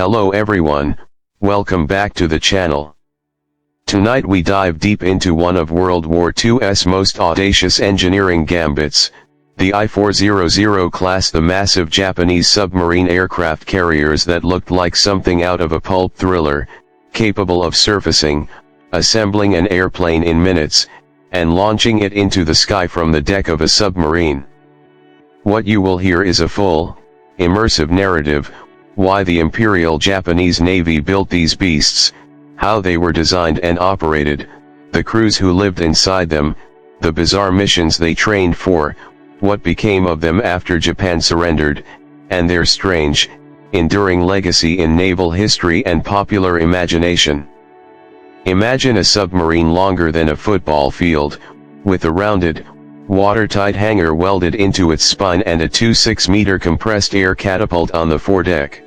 Hello everyone, welcome back to the channel. Tonight we dive deep into one of World War II's most audacious engineering gambits, the I-400 class, the massive Japanese submarine aircraft carriers that looked like something out of a pulp thriller, capable of surfacing, assembling an airplane in minutes, and launching it into the sky from the deck of a submarine. What you will hear is a full, immersive narrative, why the Imperial Japanese Navy built these beasts, how they were designed and operated, the crews who lived inside them, the bizarre missions they trained for, what became of them after Japan surrendered, and their strange, enduring legacy in naval history and popular imagination. Imagine a submarine longer than a football field, with a rounded, watertight hangar welded into its spine and a 2.6-meter compressed air catapult on the foredeck.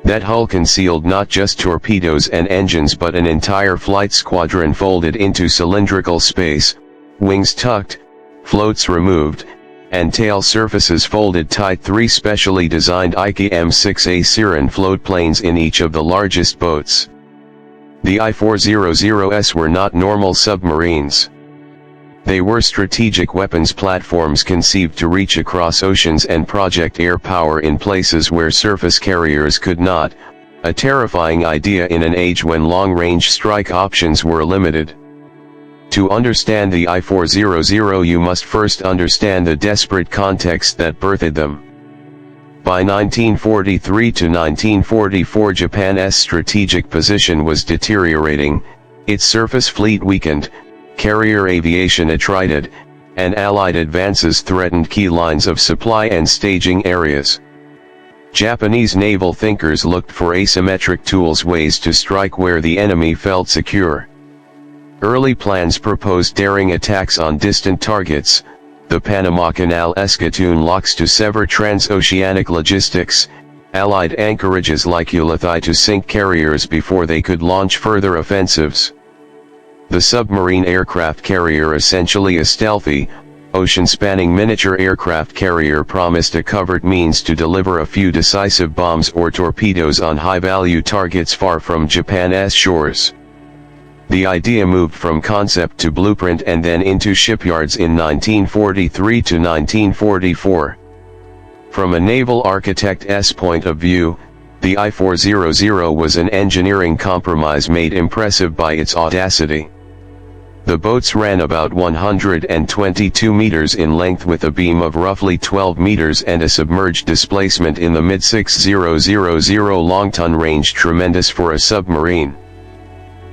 That hull concealed not just torpedoes and engines but an entire flight squadron folded into cylindrical space, wings tucked, floats removed, and tail surfaces folded tight. 3 specially designed Aichi M6A Seiran float planes in each of the largest boats. The I-400s were not normal submarines. They were strategic weapons platforms conceived to reach across oceans and project air power in places where surface carriers could not, a terrifying idea in an age when long-range strike options were limited. To understand the I-400 you must first understand the desperate context that birthed them. By 1943 to 1944 Japan's strategic position was deteriorating, its surface fleet weakened, carrier aviation attrited, and Allied advances threatened key lines of supply and staging areas. Japanese naval thinkers looked for asymmetric tools, ways to strike where the enemy felt secure. Early plans proposed daring attacks on distant targets, the Panama Canal escatoon locks to sever transoceanic logistics, Allied anchorages like Ulithi to sink carriers before they could launch further offensives. The submarine aircraft carrier, essentially a stealthy, ocean-spanning miniature aircraft carrier, promised a covert means to deliver a few decisive bombs or torpedoes on high-value targets far from Japan's shores. The idea moved from concept to blueprint and then into shipyards in 1943 to 1944. From a naval architect's point of view, the I-400 was an engineering compromise made impressive by its audacity. The boats ran about 122 meters in length with a beam of roughly 12 meters and a submerged displacement in the mid-6000 long-ton range, tremendous for a submarine.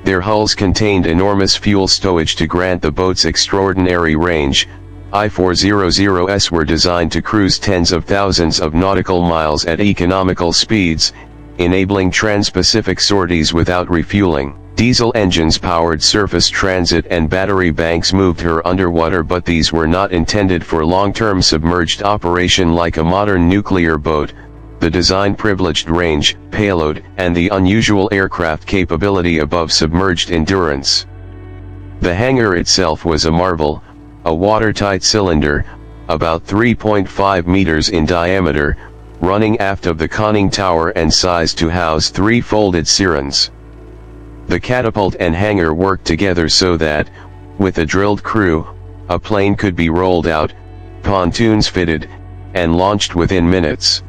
Their hulls contained enormous fuel stowage to grant the boats extraordinary range. I-400s were designed to cruise tens of thousands of nautical miles at economical speeds, enabling trans-Pacific sorties without refueling. Diesel engines powered surface transit and battery banks moved her underwater, but these were not intended for long-term submerged operation like a modern nuclear boat. The design privileged range, payload, and the unusual aircraft capability above submerged endurance. The hangar itself was a marvel, a watertight cylinder, about 3.5 meters in diameter, running aft of the conning tower and sized to house 3 folded Seirans. The catapult and hangar worked together so that, with a drilled crew, a plane could be rolled out, pontoons fitted, and launched within minutes.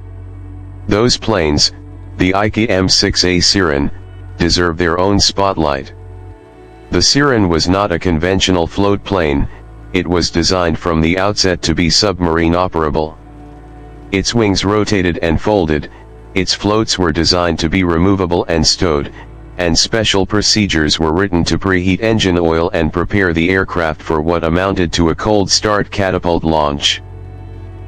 Those planes, the Aichi M6A Seiran, deserve their own spotlight. The Seiran was not a conventional float plane, it was designed from the outset to be submarine operable. Its wings rotated and folded, its floats were designed to be removable and stowed, and special procedures were written to preheat engine oil and prepare the aircraft for what amounted to a cold start catapult launch.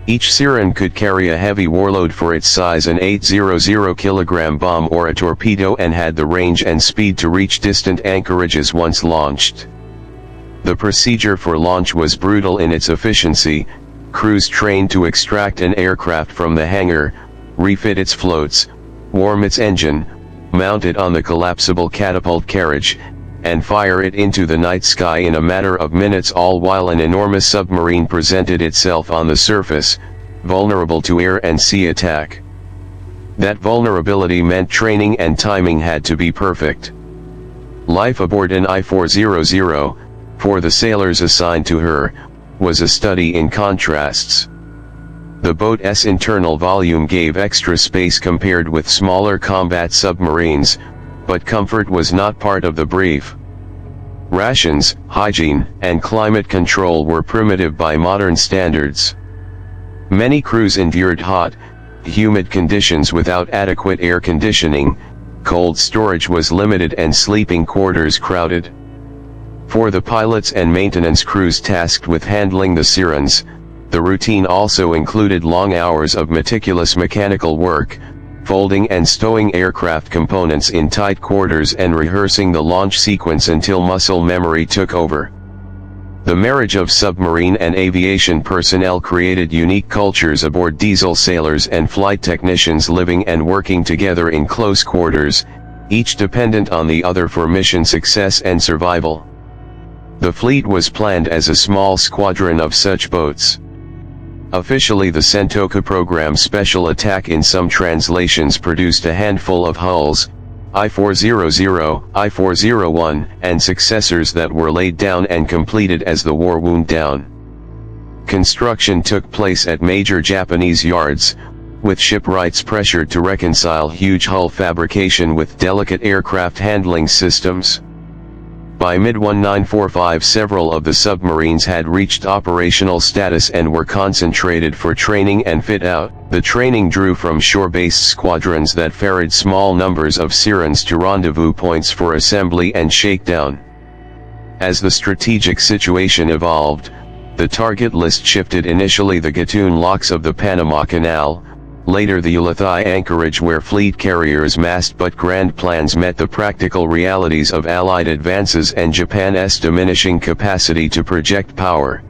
Each Seiran could carry a heavy warload for its size, an 800 kilogram bomb or a torpedo, and had the range and speed to reach distant anchorages once launched. The procedure for launch was brutal in its efficiency, crews trained to extract an aircraft from the hangar, refit its floats, warm its engine, mount it on the collapsible catapult carriage, and fire it into the night sky in a matter of minutes, all while an enormous submarine presented itself on the surface, vulnerable to air and sea attack. That vulnerability meant training and timing had to be perfect. Life aboard an I-400, for the sailors assigned to her, was a study in contrasts. The boat's internal volume gave extra space compared with smaller combat submarines, but comfort was not part of the brief. Rations, hygiene, and climate control were primitive by modern standards. Many crews endured hot, humid conditions without adequate air conditioning, cold storage was limited and sleeping quarters crowded. For the pilots and maintenance crews tasked with handling the Seirans, the routine also included long hours of meticulous mechanical work, folding and stowing aircraft components in tight quarters and rehearsing the launch sequence until muscle memory took over. The marriage of submarine and aviation personnel created unique cultures aboard. Diesel sailors and flight technicians living and working together in close quarters, each dependent on the other for mission success and survival. The fleet was planned as a small squadron of such boats. Officially, the Sentoka program special attack in some translations produced a handful of hulls, I-400, I-401, and successors that were laid down and completed as the war wound down. Construction took place at major Japanese yards, with shipwrights pressured to reconcile huge hull fabrication with delicate aircraft handling systems. By mid-1945 several of the submarines had reached operational status and were concentrated for training and fit-out. The training drew from shore-based squadrons that ferried small numbers of Seirans to rendezvous points for assembly and shakedown. As the strategic situation evolved, the target list shifted. Initially the Gatun locks of the Panama Canal, later the Ulithi anchorage where fleet carriers massed, but grand plans met the practical realities of Allied advances and Japan's diminishing capacity to project power.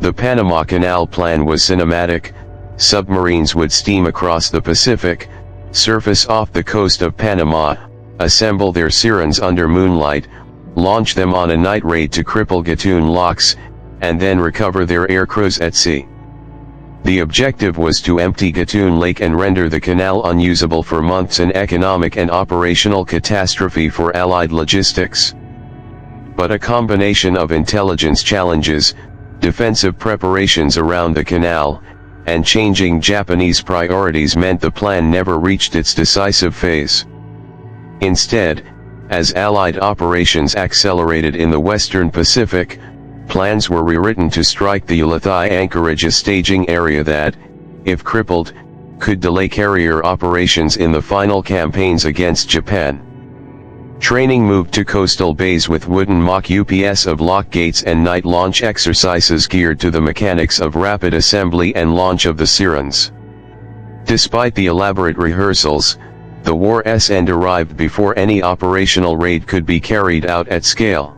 The Panama Canal plan was cinematic. Submarines would steam across the Pacific, surface off the coast of Panama, assemble their Seirans under moonlight, launch them on a night raid to cripple Gatun locks, and then recover their aircrews at sea. The objective was to empty Gatun Lake and render the canal unusable for months, an economic and operational catastrophe for Allied logistics. But a combination of intelligence challenges, defensive preparations around the canal, and changing Japanese priorities meant the plan never reached its decisive phase. Instead, as Allied operations accelerated in the Western Pacific, plans were rewritten to strike the Ulithi anchorage, a staging area that, if crippled, could delay carrier operations in the final campaigns against Japan. Training moved to coastal bays with wooden mock UPS of lock gates and night launch exercises geared to the mechanics of rapid assembly and launch of the Seirans. Despite the elaborate rehearsals, the war's end arrived before any operational raid could be carried out at scale.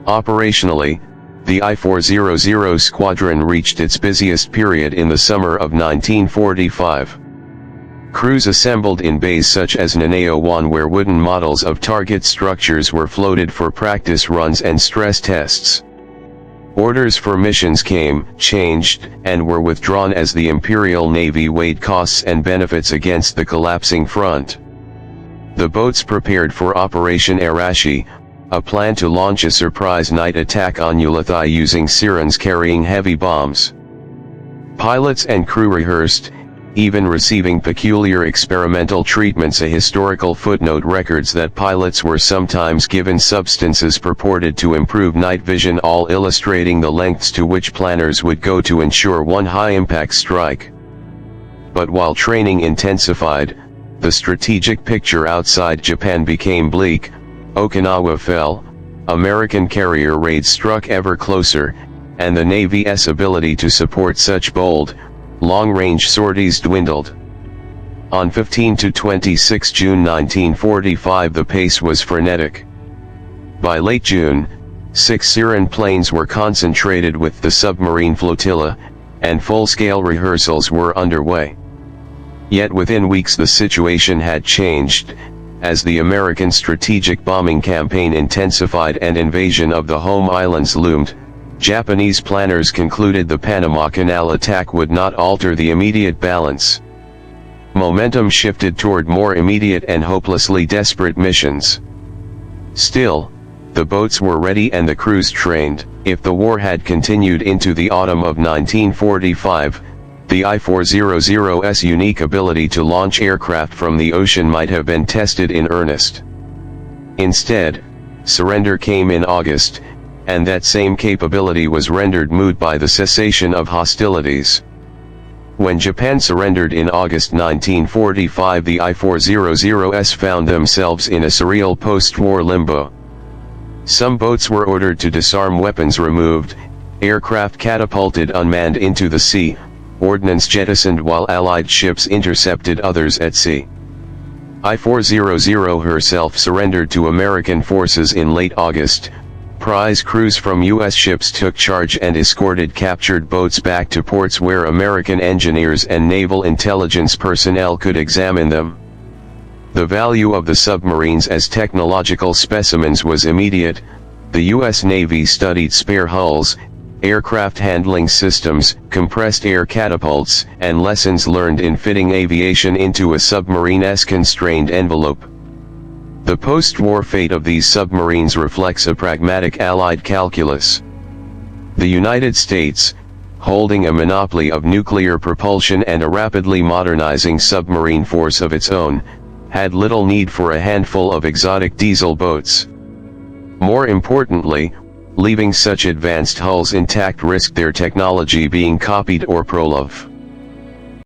Operationally, the I-400 squadron reached its busiest period in the summer of 1945. Crews assembled in bays such as Nanao 1 where wooden models of target structures were floated for practice runs and stress tests. Orders for missions came, changed, and were withdrawn as the Imperial Navy weighed costs and benefits against the collapsing front. The boats prepared for Operation Arashi, a plan to launch a surprise night attack on Ulithi using Seirans carrying heavy bombs. Pilots and crew rehearsed, even receiving peculiar experimental treatments. A historical footnote records that pilots were sometimes given substances purported to improve night vision, all illustrating the lengths to which planners would go to ensure one high-impact strike. But while training intensified, the strategic picture outside Japan became bleak. Okinawa fell, American carrier raids struck ever closer, and the Navy's ability to support such bold, long-range sorties dwindled. On 15 to 26 June 1945 the pace was frenetic. By late June, 6 Seiran planes were concentrated with the submarine flotilla, and full-scale rehearsals were underway. Yet within weeks the situation had changed. As the American strategic bombing campaign intensified and invasion of the home islands loomed, Japanese planners concluded the Panama Canal attack would not alter the immediate balance. momentum shifted toward more immediate and hopelessly desperate missions. Still, the boats were ready and the crews trained. If the war had continued into the autumn of 1945, the I-400's unique ability to launch aircraft from the ocean might have been tested in earnest. Instead, surrender came in August, and that same capability was rendered moot by the cessation of hostilities. When Japan surrendered in August 1945, the I-400s found themselves in a surreal post-war limbo. Some boats were ordered to disarm, weapons removed, aircraft catapulted unmanned into the sea, ordnance jettisoned while Allied ships intercepted others at sea. I-400 herself surrendered to American forces in late August. Prize crews from U.S. ships took charge and escorted captured boats back to ports where American engineers and naval intelligence personnel could examine them. The value of the submarines as technological specimens was immediate. The U.S. Navy studied spare hulls, aircraft handling systems, compressed air catapults, and lessons learned in fitting aviation into a submarine-esque constrained envelope. The post-war fate of these submarines reflects a pragmatic Allied calculus. The United States, holding a monopoly of nuclear propulsion and a rapidly modernizing submarine force of its own, had little need for a handful of exotic diesel boats. More importantly, leaving such advanced hulls intact risked their technology being copied or prolove.